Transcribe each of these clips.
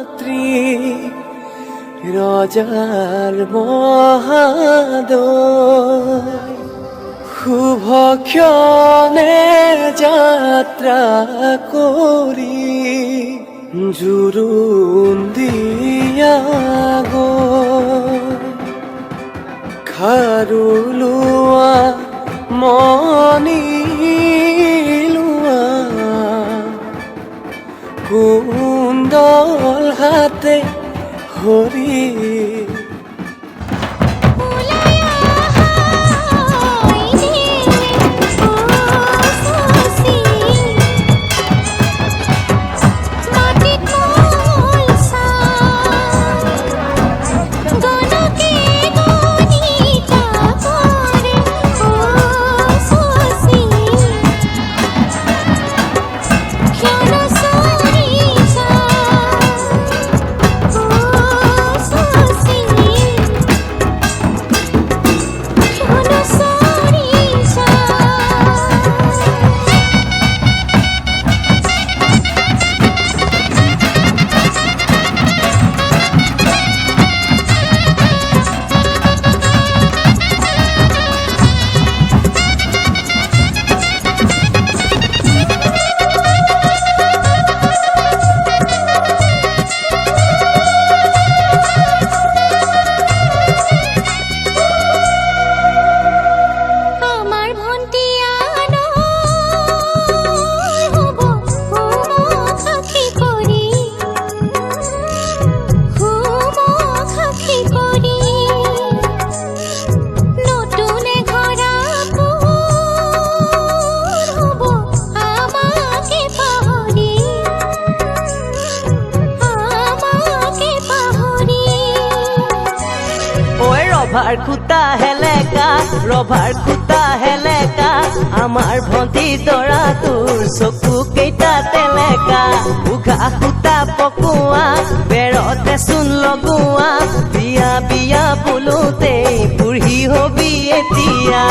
মাতৃ ৰজাৰ মহাদয় শুভ ক্ষণে যাত্ৰা কৰি জুৰুন দিয়া খাৰু লোৱা মনি লোৱা কুণ্ডল হাতে হৰি ৰভাৰ খুটা হেলেকা আমাৰ ভণ্টি দৰা তোৰ চকু কেইটা তেলেকা উঘা খুটা পকোৱা বেৰতে চোন লগোৱা বিয়া বিয়া বোলোতে বুঢ়ী হবি এতিয়া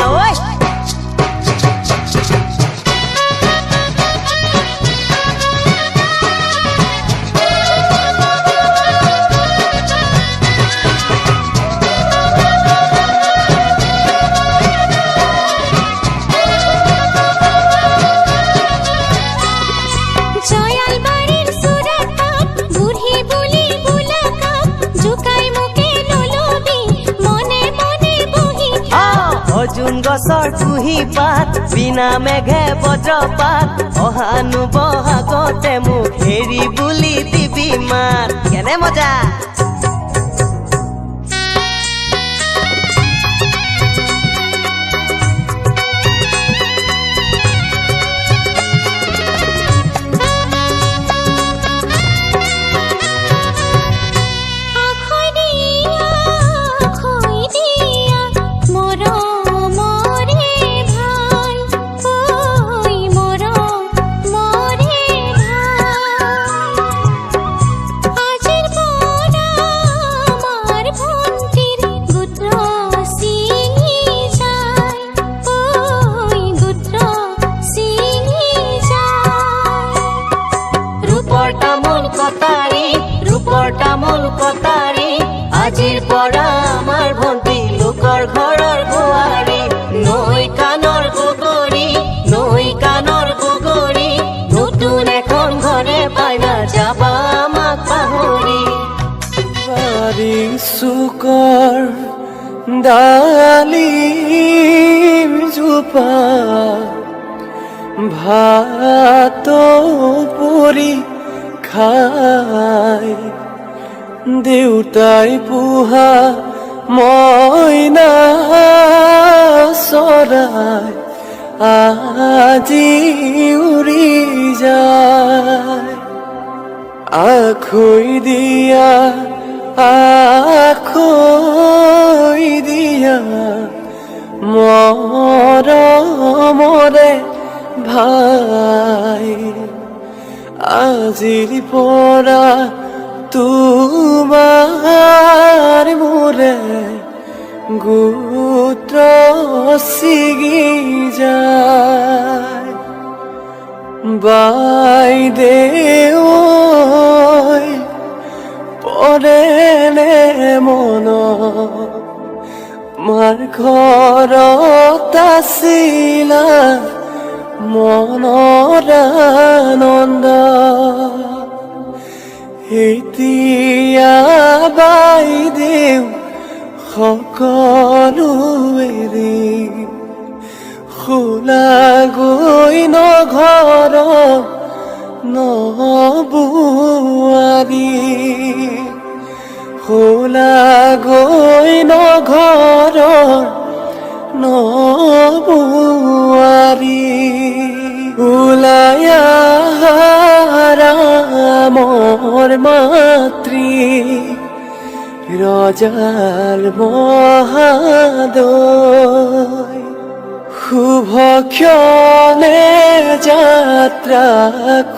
অজুন গছৰ কুহি পাত বিনা মেঘে বজ্ৰপাত অহানো বহাগতে মোক হেৰি বুলি দিবি মাত কেনে মজা তামোল কটাৰী আজিৰ পৰা আমাৰ ভণ্টি লোকৰ ঘৰৰ বোৱাৰী নৈ কাণৰ বগৰী নতুন এখন ঘৰে পাই না যাবা আমাক পাহৰি বাৰী চুকৰ ডালিম জোপা ভাত পৰি খাই দেউতাই পোহা মইনা চৰাই আজি উৰি যায় আখৈ দিয়া মৰমৰে ভাই আজিৰ পৰা তোমাৰ মোৰে গোত্ৰ ছিগি যায় বাইদেউ কেনে মন মাৰ ঘৰত আছিলা মনৰ আনন্দ এতিয়া বাইদেউ সকলো এৰি খোলাগৈ নঘৰ নবুৱাৰী খোলাগৈ নঘৰ নবুৱাৰী ওলাই ৰামৰ মাতৃ ৰজাৰ মহাদয় শুভ ক্ষণে যাত্ৰা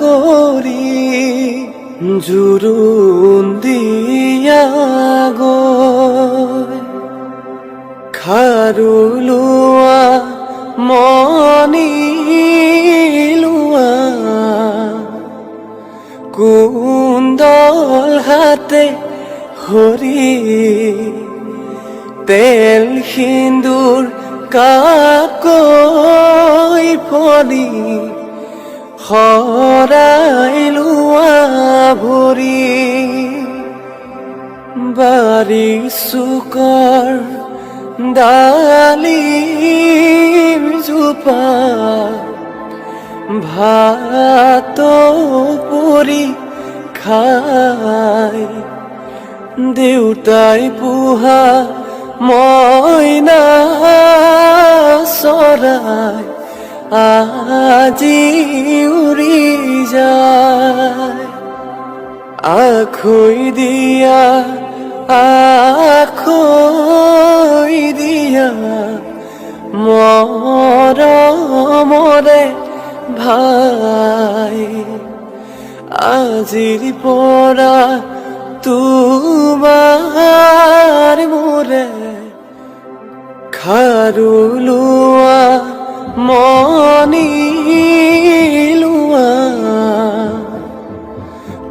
কৰি জোৰোণ দিয়া গৈ খাৰু লোৱা মণি লোৱা কুণ্ডল হাতে হৰি তেল সিন্দুৰ কাকৈ ফলি শৰাই লোৱা ভৰি বাৰী চুকৰ ডালিম জোপা ভাত পৰি খাই দেউতাই পোহা মইনা চৰাই আজি উৰি যায় আখৈ দিয়া মৰমৰে ভাই আজিৰ পৰা তোমাৰ মোৰে খাৰু লোৱা মণি লোৱা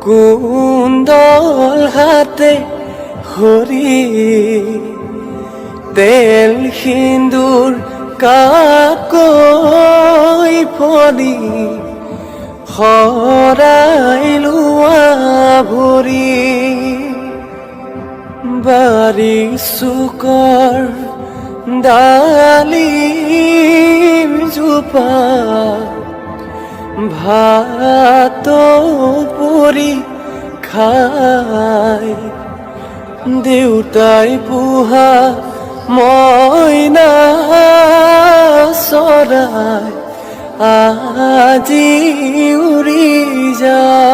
কুণ্ডল হাতে হৰি তেল সিন্দুৰ কাকৈ ফলি শৰাই লোৱা ভৰি বাৰী চুকৰ ডালিম জোপা ভাত পৰি খাই দেউতাই পোহা মইনা চৰাই আজি উৰি যায়।